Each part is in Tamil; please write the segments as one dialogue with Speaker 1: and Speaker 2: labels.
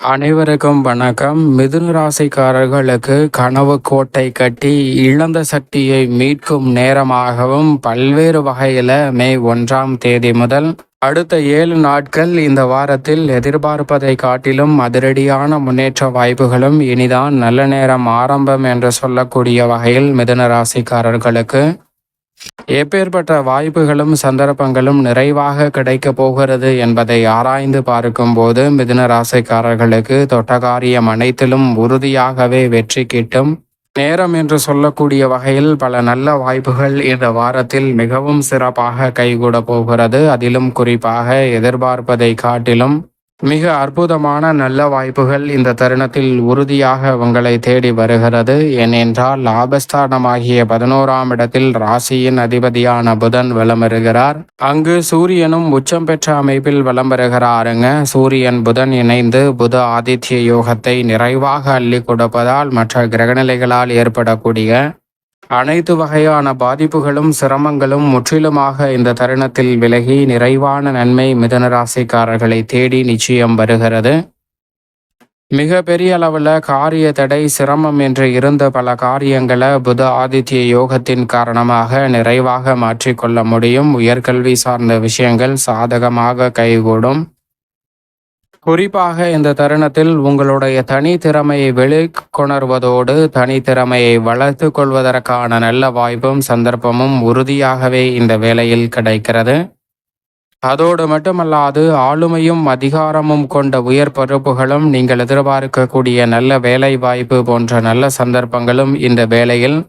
Speaker 1: அனைவருக்கும் வணக்கம். மிதுன ராசிக்காரர்களுக்கு கனவு கோட்டை கட்டி இழந்த சக்தியை மீட்கும் நேரமாகவும் பல்வேறு வகையில மே 1ஆம் தேதி முதல் அடுத்த 7 நாட்கள் இந்த வாரத்தில் எதிர்பார்ப்பதை காட்டிலும் அதிரடியான முன்னேற்ற வாய்ப்புகளும் இனிதான் நல்ல நேரம் ஆரம்பம் என்று சொல்லக்கூடிய வகையில் மிதுன ராசிக்காரர்களுக்கு எப்பேற்பட்ட வாய்ப்புகளும் சந்தர்ப்பங்களும் நிறைவாக கிடைக்கப் போகிறது என்பதை ஆராய்ந்து பார்க்கும்போது மிதுன ராசிக்காரர்களுக்கு தொட்ட காரியம் அனைத்திலும் உறுதியாகவே வெற்றி கிட்டும் நேரம் என்று சொல்லக்கூடிய வகையில் பல நல்ல வாய்ப்புகள் இந்த வாரத்தில் மிகவும் சிறப்பாக கைகூட போகிறது. அதிலும் குறிப்பாக எதிர்பார்ப்பதை காட்டிலும் மிக அற்புதமான நல்ல வாய்ப்புகள் இந்த தருணத்தில் உறுதியாக உங்களை தேடி வருகிறது. ஏனென்றால் லாபஸ்தானமாகிய 11ஆம் இடத்தில் ராசியின் அதிபதியான புதன் வலம் வருகிறார். அங்கு சூரியனும் உச்சம் பெற்ற அமைப்பில் வலம் வருகிறாருங்க. சூரியன் புதன் இணைந்து புத ஆதித்ய யோகத்தை நிறைவாக அள்ளி கொடுப்பதால் மற்ற கிரகநிலைகளால் ஏற்படக்கூடிய அனைத்து வகையான பாதிப்புகளும் சிரமங்களும் முற்றிலுமாக இந்த தருணத்தில் விலகி நிறைவான நன்மை மிதுன ராசிக்காரர்களை தேடி நிச்சயம் வருகிறது. மிக பெரிய அளவில் காரிய தடை சிரமம் என்று இருந்த பல காரியங்களை புத ஆதித்ய யோகத்தின் காரணமாக நிறைவாக மாற்றிக்கொள்ள முடியும். உயர்கல்வி சார்ந்த விஷயங்கள் சாதகமாக கைகூடும். குறிப்பாக இந்த தருணத்தில் உங்களுடைய தனித்திறமையை வெளிக்கொணர்வதோடு தனித்திறமையை வளர்த்து கொள்வதற்கான நல்ல வாய்ப்பும் சந்தர்ப்பமும் உறுதியாகவே இந்த வேளையில் கிடைக்கிறது. அதோடு மட்டுமல்லாது ஆளுமையும் அதிகாரமும் கொண்ட உயர் பொறுப்புகளும் நீங்கள் எதிர்பார்க்கக்கூடிய நல்ல வேலை வாய்ப்பு போன்ற நல்ல சந்தர்ப்பங்களும் இந்த வேளையில்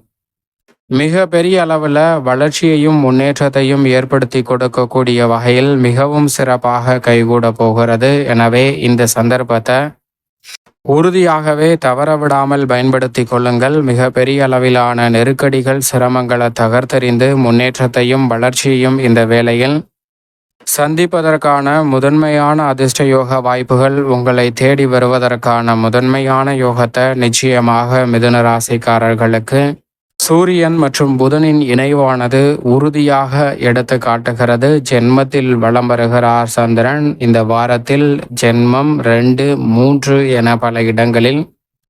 Speaker 1: மிக பெரிய அளவில் வளர்ச்சியையும் முன்னேற்றத்தையும் ஏற்படுத்தி கொடுக்கக்கூடிய வகையில் மிகவும் சிறப்பாக கைகூட போகிறது. எனவே இந்த சந்தர்ப்பத்தை உறுதியாகவே தவறவிடாமல் பயன்படுத்தி கொள்ளுங்கள். மிக பெரிய அளவிலான நெருக்கடிகள் சிரமங்களை தகர்த்தெறிந்து முன்னேற்றத்தையும் வளர்ச்சியையும் இந்த வேளையில் சந்திப்பதற்கான முதன்மையான அதிர்ஷ்ட யோக வாய்ப்புகள் உங்களை தேடி வருவதற்கான முதன்மையான யோகத்தை நிச்சயமாக மிதுன ராசிக்காரர்களுக்கு சூரியன் மற்றும் புதனின் இணைவானது உறுதியாக எடுத்து காட்டுகிறது. ஜென்மத்தில் வலம் வருகிறார் சந்திரன். இந்த வாரத்தில் ஜென்மம் 2, 3 என பல இடங்களில்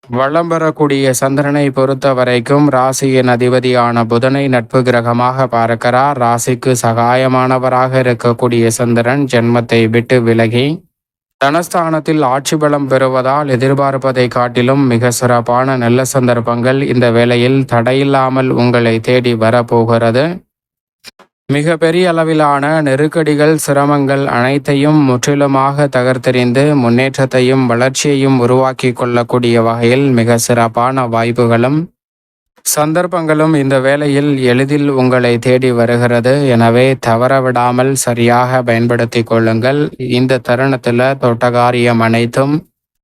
Speaker 1: வலம் வரக்கூடிய சந்திரனை பொறுத்த வரைக்கும் ராசியின் அதிபதியான புதனை நட்பு கிரகமாக பார்க்கிறார். ராசிக்கு சகாயமானவராக இருக்கக்கூடிய சந்திரன் ஜென்மத்தை விட்டு விலகி தனஸ்தானத்தில் ஆட்சி பலம் பெறுவதால் எதிர்பார்ப்பதை காட்டிலும் மிக சிறப்பான நல்ல சந்தர்ப்பங்கள் இந்த வேளையில் தடையில்லாமல் உங்களை தேடி வரப்போகிறது. மிக பெரிய அளவிலான நெருக்கடிகள் சிரமங்கள் அனைத்தையும் முற்றிலுமாக தகர்த்தெறிந்து முன்னேற்றத்தையும் வளர்ச்சியையும் உருவாக்கி கொள்ளக்கூடிய வகையில் மிக சிறப்பான வாய்ப்புகளும் சந்தர்ப்பங்களும் இந்த வேளையில் எளிதில் உங்களை தேடி வருகிறது. எனவே தவறவிடாமல் சரியாக பயன்படுத்தி கொள்ளுங்கள். இந்த தருணத்தில் தொட்டகாரியம் அனைத்தும்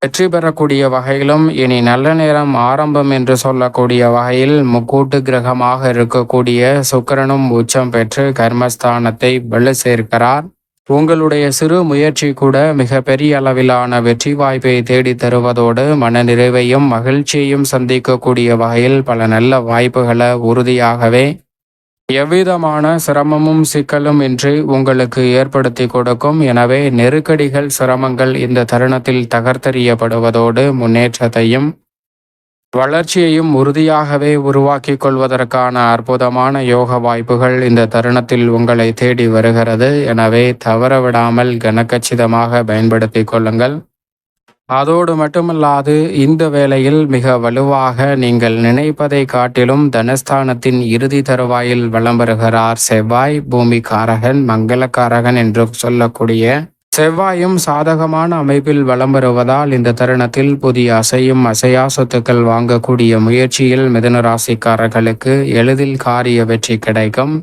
Speaker 1: வெற்றி பெறக்கூடிய வகையிலும் இனி நல்ல நேரம் ஆரம்பம் என்று சொல்லக்கூடிய வகையில் முக்கூட்டு கிரகமாக இருக்கக்கூடிய சுக்கிரனும் உச்சம் பெற்று கர்மஸ்தானத்தை வலு சேர்க்கிறார். உங்களுடைய சிறு முயற்சி கூட மிக பெரிய அளவிலான வெற்றி வாய்ப்பை தேடி தருவதோடு மனநிறைவையும் மகிழ்ச்சியையும் சந்திக்கக்கூடிய வகையில் பல நல்ல வாய்ப்புகளை உறுதியாகவே எவ்விதமான சிரமமும் சிக்கலும் இன்றி உங்களுக்கு ஏற்படுத்தி கொடுக்கும். எனவே நெருக்கடிகள் சிரமங்கள் இந்த தருணத்தில் தகர்த்தெறியப்படுவதோடு முன்னேற்றத்தையும் வளர்ச்சியையும் உறுதியாகவே உருவாக்கி கொள்வதற்கான அற்புதமான யோக வாய்ப்புகள் இந்த தருணத்தில் உங்களை தேடி வருகிறது. எனவே தவறவிடாமல் கனக்கச்சிதமாக பயன்படுத்தி கொள்ளுங்கள். அதோடு மட்டுமல்லாது இந்த வேளையில் மிக வலுவாக நீங்கள் நினைப்பதை காட்டிலும் தனஸ்தானத்தின் இறுதி தருவாயில் வலம் வருகிறார் செவ்வாய். பூமி காரகன் மங்களக்காரகன் என்று சொல்லக்கூடிய செவ்வாயும் சாதகமான அமைப்பில் வலம் வருவதால் இந்த தருணத்தில் புதிய அசையும் அசையா சொத்துக்கள் வாங்கக்கூடிய முயற்சியில் மிதுன ராசிக்காரர்களுக்கு எளிதில் காரிய வெற்றி கிடைக்கும்.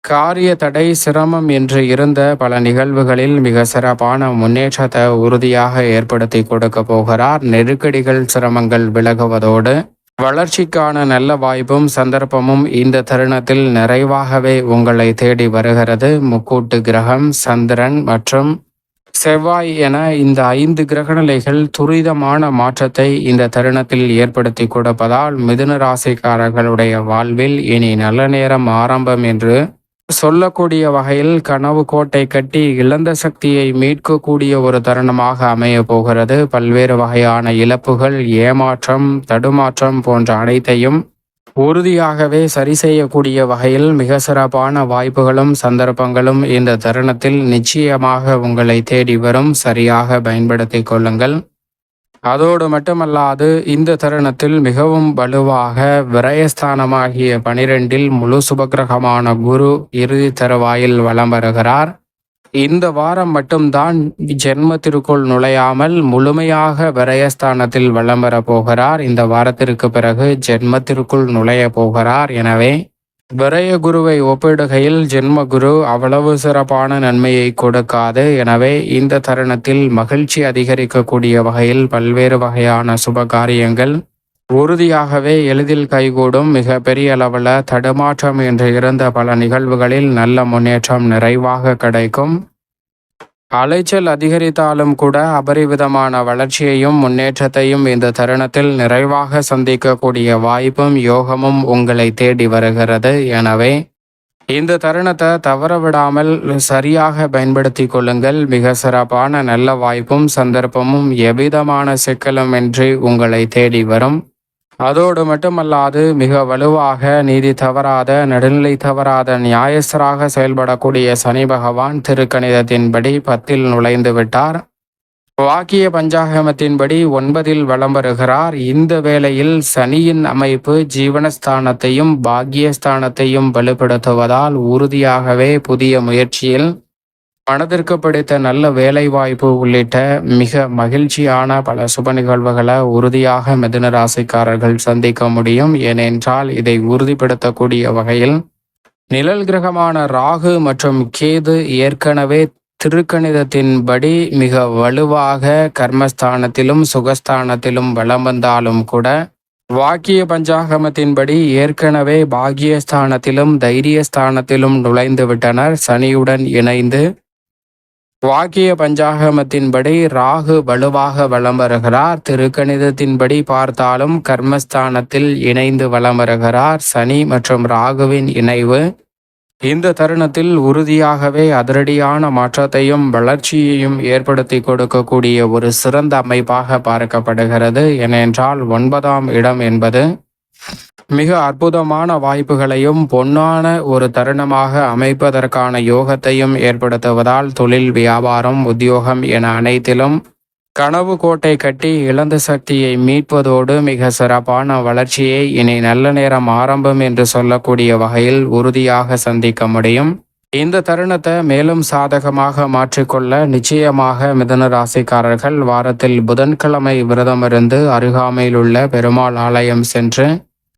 Speaker 1: காரிய தடை சிரமம் என்று இருந்த பல நிகழ்வுகளில் மிக சிறப்பான முன்னேற்றத்தை உறுதியாக ஏற்படுத்தி கொடுக்க போகிறார். நெருக்கடிகள் சிரமங்கள் விலகுவதோடு வளர்ச்சிக்கான நல்ல வாய்ப்பும் சந்தர்ப்பமும் இந்த தருணத்தில் நிறைவாகவே உங்களை தேடி வருகிறது. முக்கூட்டு கிரகம் சந்திரன் மற்றும் செவ்வாய் என இந்த 5 கிரகநிலைகள் துரிதமான மாற்றத்தை இந்த தருணத்தில் ஏற்படுத்தி கொடுப்பதால் மிதுன ராசிக்காரர்களுடைய வாழ்வில் இனி நல்ல நேரம் ஆரம்பம் என்று சொல்லக்கூடிய வகையில் கனவு கோட்டை கட்டி இழந்த சக்தியை மீட்கக்கூடிய ஒரு தருணமாக அமைய போகிறது. பல்வேறு வகையான இழப்புகள், ஏமாற்றம், தடுமாற்றம் போன்ற அனைத்தையும் உறுதியாகவே சரி செய்யக்கூடிய வகையில் மிக சிறப்பான வாய்ப்புகளும் சந்தர்ப்பங்களும் இந்த தருணத்தில் நிச்சயமாக உங்களை தேடி வரும். சரியாக பயன்படுத்திக் கொள்ளுங்கள். அதோடு மட்டுமல்லாது இந்த தருணத்தில் மிகவும் வலுவாக விரயஸ்தானமாகிய 12 முழு சுபக்கிரகமான குரு இறுதி தருவாயில் வலம் வருகிறார். இந்த வாரம் மட்டும்தான் ஜென்மத்திற்குள் நுழையாமல் முழுமையாக விரயஸ்தானத்தில் வலம் வரப் போகிறார். இந்த வாரத்திற்கு பிறகு ஜென்மத்திற்குள் நுழைய போகிறார். எனவே விரய குருவை ஒப்பிடுகையில் ஜென்ம குரு அவ்வளவு சிறப்பான நன்மையை கொடுக்காது. எனவே இந்த தருணத்தில் மகிழ்ச்சி அதிகரிக்கக்கூடிய வகையில் பல்வேறு வகையான சுப காரியங்கள் உறுதியாகவே எளிதில் கைகூடும். மிக பெரிய அளவில் தடுமாற்றம் என்று இருந்த பல நிகழ்வுகளில் நல்ல முன்னேற்றம் நிறைவாக கிடைக்கும். அலைச்சல் அதிகரித்தாலும் கூட அபரிவிதமான வளர்ச்சியையும் முன்னேற்றத்தையும் இந்த தருணத்தில் நிறைவாக சந்திக்கக்கூடிய வாய்ப்பும் யோகமும் உங்களை தேடி வருகிறது. எனவே இந்த தருணத்தை தவற விடாமல் சரியாக பயன்படுத்தி கொள்ளுங்கள். மிக சிறப்பான நல்ல வாய்ப்பும் சந்தர்ப்பமும் எவ்விதமான சிக்கலுமின்றி உங்களை தேடி வரும். அதோடு மட்டுமல்லாது மிக வலுவாக நீதி தவறாத, நடுநிலை தவறாத நியாயஸ்தராக செயல்படக்கூடிய சனி பகவான் திருக்கணிதத்தின்படி 10 நுழைந்து விட்டார். வாக்கிய பஞ்சாகமத்தின்படி 9 வலம் வருகிறார். இந்த வேளையில் சனியின் அமைப்பு ஜீவனஸ்தானத்தையும் பாக்கியஸ்தானத்தையும் வலுப்படுத்துவதால் உறுதியாகவே புதிய முயற்சியில் மனதிற்கு பிடித்த நல்ல வேலைவாய்ப்பு உள்ளிட்ட மிக மகிழ்ச்சியான பல சுப நிகழ்வுகளை உறுதியாக மிதுன ராசிக்காரர்கள் சந்திக்க முடியும். ஏனென்றால் இதை உறுதிப்படுத்தக்கூடிய வகையில் நிழல் கிரகமான ராகு மற்றும் கேது ஏற்கனவே திருக்கணிதத்தின்படி மிக வலுவாக கர்மஸ்தானத்திலும் சுகஸ்தானத்திலும் வலம் வந்தாலும் கூட வாக்கிய பஞ்சாகமத்தின்படி ஏற்கனவே பாக்கியஸ்தானத்திலும் தைரியஸ்தானத்திலும் நுழைந்து விட்டனர். சனியுடன் இணைந்து வாக்கிய பஞ்சாகமத்தின்படி ராகு வலுவாக வலம் வருகிறார். திருக்கணிதத்தின்படி பார்த்தாலும் கர்மஸ்தானத்தில் இணைந்து வலம் வருகிறார். சனி மற்றும் ராகுவின் இணைவு இந்த தருணத்தில் உறுதியாகவே அதிரடியான மாற்றத்தையும் வளர்ச்சியையும் ஏற்படுத்தி கொடுக்கக்கூடிய ஒரு சிறந்த அமைப்பாக பார்க்கப்படுகிறது. ஏனென்றால் 9ஆம் இடம் என்பது மிக அற்புதமான வாய்ப்புகளையும் பொன்னான ஒரு தருணமாக அமைப்பதற்கான யோகத்தையும் ஏற்படுத்துவதால் தொழில், வியாபாரம், உத்தியோகம் என அனைத்திலும் கனவு கோட்டை கட்டி இழந்த சக்தியை மீட்பதோடு மிக சிறப்பான வளர்ச்சியை இனி நல்ல நேரம் ஆரம்பம் என்று சொல்லக்கூடிய வகையில் உறுதியாக சந்திக்க முடியும். இந்த தருணத்தை மேலும் சாதகமாக மாற்றிக்கொள்ள நிச்சயமாக மிதுன ராசிக்காரர்கள் வாரத்தில் புதன்கிழமை விரதமிருந்து அருகாமையில் உள்ள பெருமாள் ஆலயம் சென்று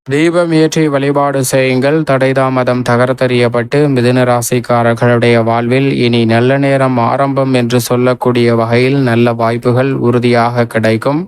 Speaker 1: தீபம் ஏற்றி வழிபாடு செய்யுங்கள். தடைதாமதம் தகர்த்தெறியப்பட்டு மிதுன ராசிக்காரர்களுடைய வாழ்வில் இனி நல்ல நேரம் ஆரம்பம் என்று சொல்லக்கூடிய வகையில் நல்ல வாய்ப்புகள் உறுதியாக கிடைக்கும்.